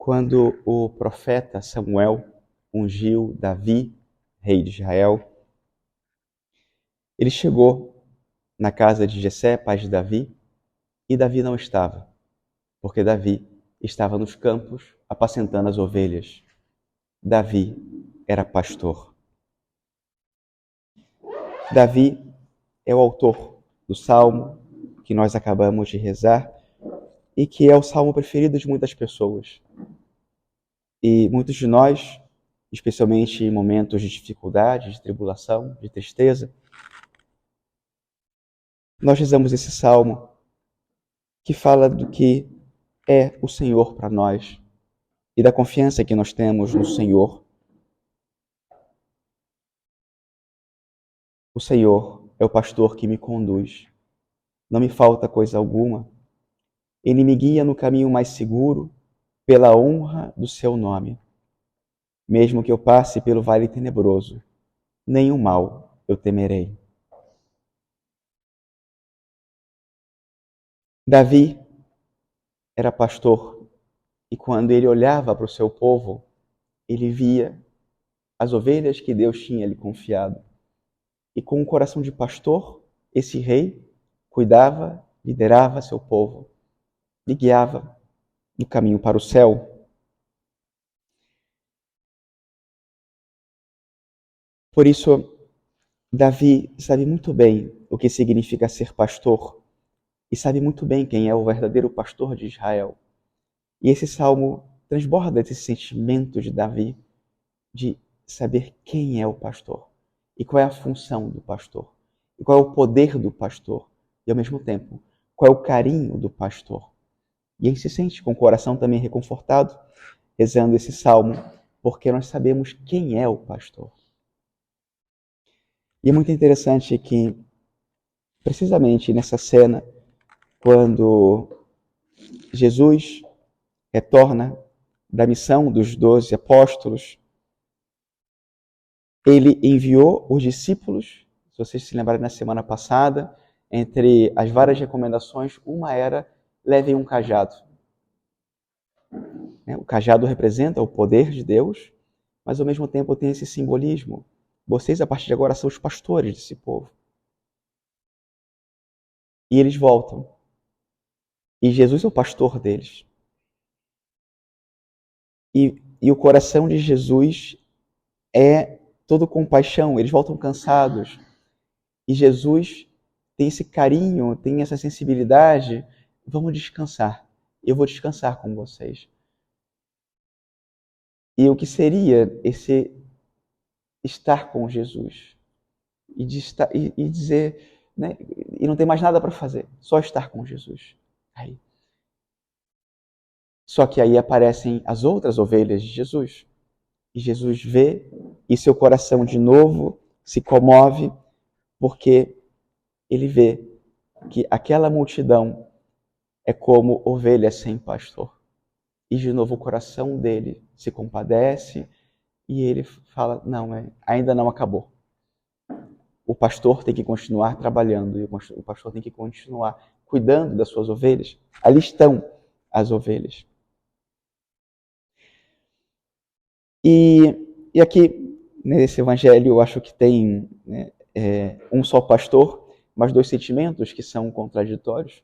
quando o profeta Samuel ungiu Davi, rei de Israel, ele chegou na casa de Jessé, pai de Davi, e Davi não estava, porque Davi estava nos campos apacentando as ovelhas. Davi era pastor. Davi é o autor do salmo que nós acabamos de rezar e que é o salmo preferido de muitas pessoas. E muitos de nós, especialmente em momentos de dificuldade, de tribulação, de tristeza, nós rezamos esse salmo que fala do que é o Senhor para nós e da confiança que nós temos no Senhor. O Senhor é o pastor que me conduz. Não me falta coisa alguma. Ele me guia no caminho mais seguro, pela honra do seu nome. Mesmo que eu passe pelo vale tenebroso, nenhum mal eu temerei. Davi era pastor e quando ele olhava para o seu povo, ele via as ovelhas que Deus tinha lhe confiado. E com o coração de pastor, esse rei cuidava, liderava seu povo, lhe guiava no caminho para o céu. Por isso, Davi sabe muito bem o que significa ser pastor e sabe muito bem quem é o verdadeiro pastor de Israel. E esse salmo transborda esse sentimento de Davi de saber quem é o pastor e qual é a função do pastor e qual é o poder do pastor e, ao mesmo tempo, qual é o carinho do pastor. E ele se sente com o coração também reconfortado, rezando esse salmo, porque nós sabemos quem é o pastor. E é muito interessante que, precisamente nessa cena, quando Jesus retorna da missão dos 12 apóstolos, ele enviou os discípulos, se vocês se lembrarem na semana passada, entre as várias recomendações, uma era: levem um cajado. O cajado representa o poder de Deus, mas ao mesmo tempo tem esse simbolismo. Vocês, a partir de agora, são os pastores desse povo. E eles voltam. E Jesus é o pastor deles. E o coração de Jesus é todo compaixão. Eles voltam cansados. E Jesus tem esse carinho, tem essa sensibilidade. Vamos descansar. Eu vou descansar com vocês. E o que seria esse estar com Jesus? E dizer, né, e não tem mais nada para fazer, só estar com Jesus. Aí. Só que aí aparecem as outras ovelhas de Jesus. E Jesus vê e seu coração de novo se comove, porque ele vê que aquela multidão é como ovelhas sem pastor. E de novo o coração dele se compadece e ele fala, não, ainda não acabou. O pastor tem que continuar trabalhando e o pastor tem que continuar cuidando das suas ovelhas. Ali estão as ovelhas. E aqui, nesse evangelho, eu acho que tem um só pastor, mas dois sentimentos que são contraditórios.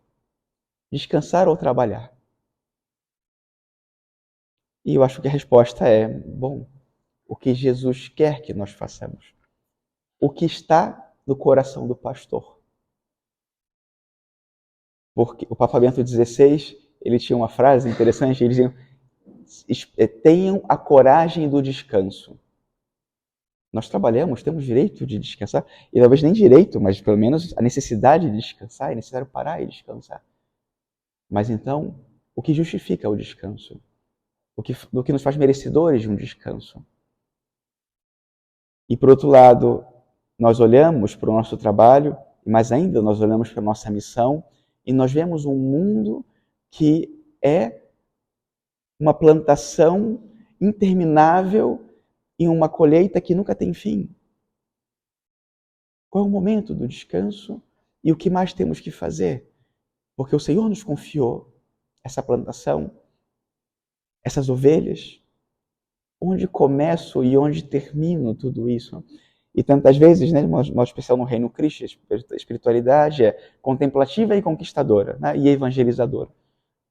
Descansar ou trabalhar? E eu acho que a resposta é, bom, o que Jesus quer que nós façamos. O que está no coração do pastor. Porque o Papa Bento XVI, ele tinha uma frase interessante, ele dizia, tenham a coragem do descanso. Nós trabalhamos, temos direito de descansar, e talvez nem direito, mas pelo menos a necessidade de descansar, é necessário parar e descansar. Mas então, o que justifica o descanso? O que nos faz merecedores de um descanso? E por outro lado, nós olhamos para o nosso trabalho, mas ainda nós olhamos para a nossa missão, e nós vemos um mundo que é uma plantação interminável e uma colheita que nunca tem fim. Qual é o momento do descanso e o que mais temos que fazer? Porque o Senhor nos confiou essa plantação essas ovelhas? Onde começo e onde termino tudo isso? E tantas vezes, né, de modo especial no Reino Cristo, a espiritualidade é contemplativa e conquistadora, né, e evangelizadora.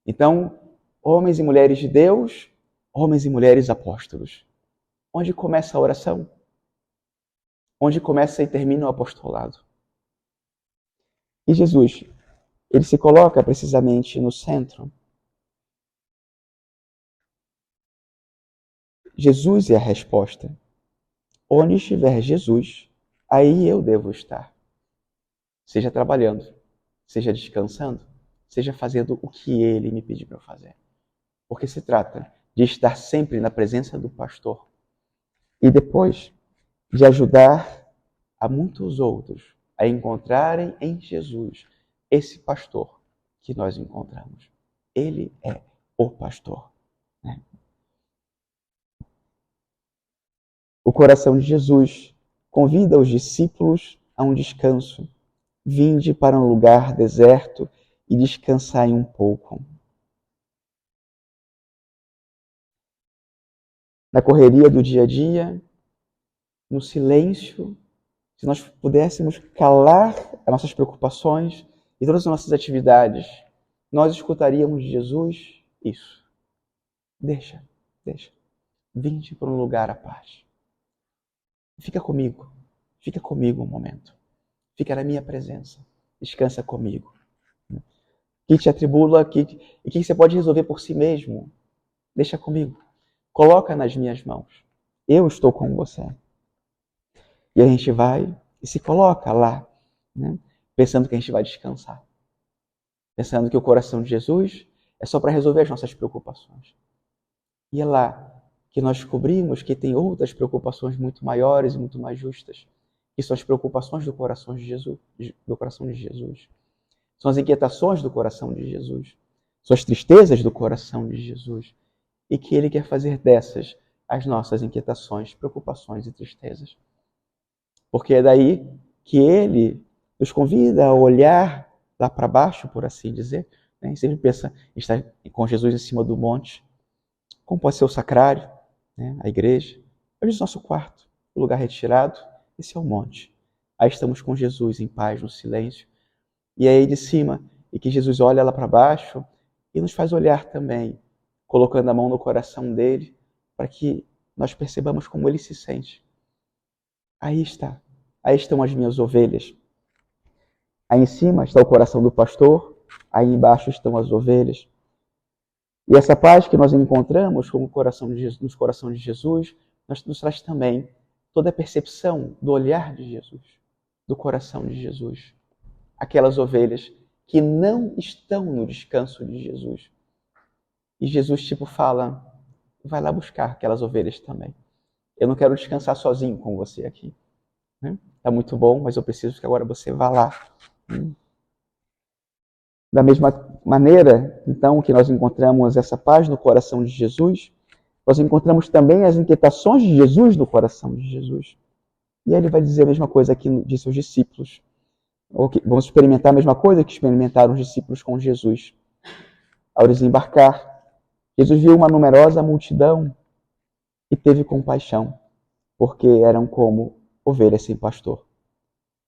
Então, homens e mulheres de Deus, homens e mulheres apóstolos. Onde começa a oração? Onde começa e termina o apostolado? E Jesus, ele se coloca precisamente no centro. Jesus é a resposta. Onde estiver Jesus, aí eu devo estar. Seja trabalhando, seja descansando, seja fazendo o que ele me pediu para fazer. Porque se trata de estar sempre na presença do pastor e depois de ajudar a muitos outros a encontrarem em Jesus esse pastor que nós encontramos. Ele é o pastor. Né? O coração de Jesus convida os discípulos a um descanso. Vinde para um lugar deserto e descansai um pouco. Na correria do dia a dia, no silêncio, se nós pudéssemos calar as nossas preocupações e todas as nossas atividades, nós escutaríamos de Jesus isso. Deixa. Vinde para um lugar à paz. Fica comigo um momento. Fica na minha presença. Descansa comigo. O que te atribula, e que você pode resolver por si mesmo, deixa comigo. Coloca nas minhas mãos. Eu estou com você. E a gente vai e se coloca lá, né? Pensando que a gente vai descansar. Pensando que o coração de Jesus é só para resolver as nossas preocupações. E é lá que nós descobrimos que tem outras preocupações muito maiores e muito mais justas, que são as preocupações do coração de Jesus, São as inquietações do coração de Jesus. São as tristezas do coração de Jesus. E que Ele quer fazer dessas as nossas inquietações, preocupações e tristezas. Porque é daí que Ele nos convida a olhar lá para baixo, por assim dizer. Né? E sempre pensa em estar com Jesus em cima do monte. Como pode ser o sacrário, né? A igreja. Hoje o nosso quarto, o lugar retirado, esse é o monte. Aí estamos com Jesus em paz, no silêncio. E aí de cima, e que Jesus olha lá para baixo e nos faz olhar também, colocando a mão no coração dele, para que nós percebamos como ele se sente. Aí está. Aí estão as minhas ovelhas. Aí em cima está o coração do pastor, aí embaixo estão as ovelhas. E essa paz que nós encontramos como nos corações de Jesus, nos traz também toda a percepção do olhar de Jesus, do coração de Jesus. Aquelas ovelhas que não estão no descanso de Jesus. E Jesus fala, vai lá buscar aquelas ovelhas também. Eu não quero descansar sozinho com você aqui. Está muito bom, mas eu preciso que agora você vá lá. Da mesma maneira, então, que nós encontramos essa paz no coração de Jesus, nós encontramos também as inquietações de Jesus no coração de Jesus. E aí ele vai dizer a mesma coisa aqui de seus discípulos. Vamos experimentar a mesma coisa que experimentaram os discípulos com Jesus. Ao desembarcar, Jesus viu uma numerosa multidão e teve compaixão, porque eram como ovelhas sem pastor.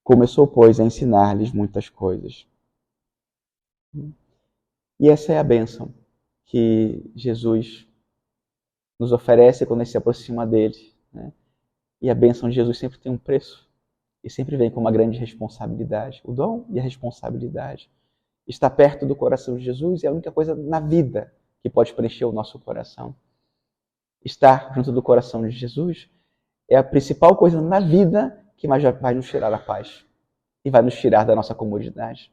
Começou, pois, a ensinar-lhes muitas coisas. E essa é a bênção que Jesus nos oferece quando a gente se aproxima dele. Né? E a bênção de Jesus sempre tem um preço. E sempre vem com uma grande responsabilidade. O dom e a responsabilidade. Estar perto do coração de Jesus é a única coisa na vida que pode preencher o nosso coração. Estar junto do coração de Jesus é a principal coisa na vida que vai nos tirar a paz. E vai nos tirar da nossa comodidade.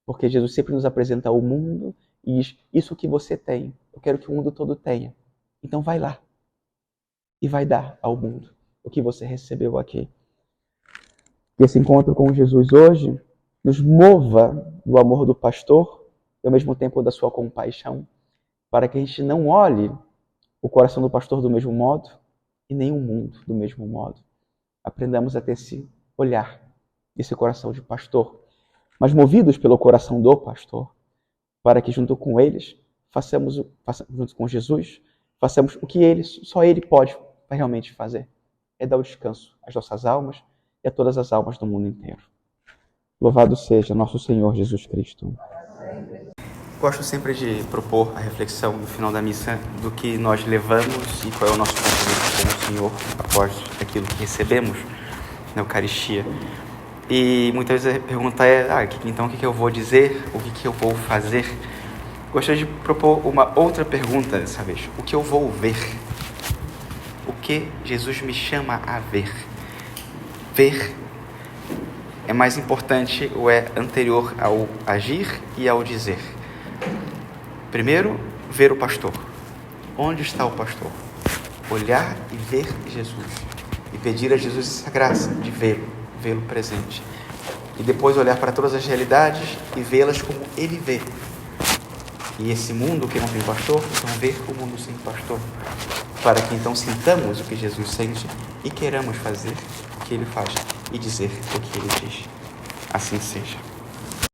Porque Jesus sempre nos apresenta o mundo e diz, isso que você tem, eu quero que o mundo todo tenha. Então vai lá e vai dar ao mundo o que você recebeu aqui. Que esse encontro com Jesus hoje nos mova do amor do pastor e ao mesmo tempo da sua compaixão, para que a gente não olhe o coração do pastor do mesmo modo e nem o mundo do mesmo modo. Aprendamos a ter esse olhar, esse coração de pastor, mas movidos pelo coração do pastor, para que junto com eles, junto com Jesus, façamos o que só Ele pode realmente fazer. É dar o descanso às nossas almas e a todas as almas do mundo inteiro. Louvado seja nosso Senhor Jesus Cristo. Gosto sempre de propor a reflexão no final da missa do que nós levamos e qual é o nosso compromisso com o Senhor após aquilo que recebemos na Eucaristia. E muitas vezes a pergunta é, então o que eu vou dizer? O que eu vou fazer? Gostaria de propor uma outra pergunta dessa vez. O que eu vou ver? O que Jesus me chama a ver? Ver é mais importante ou é anterior ao agir e ao dizer? Primeiro, ver o pastor. Onde está o pastor? Olhar e ver Jesus. E pedir a Jesus essa graça de vê-lo presente. E depois olhar para todas as realidades e vê-las como Ele vê. E esse mundo que não tem pastor, então ver o mundo sem pastor. Para que então sintamos o que Jesus sente e queiramos fazer o que Ele faz e dizer o que Ele diz. Assim seja.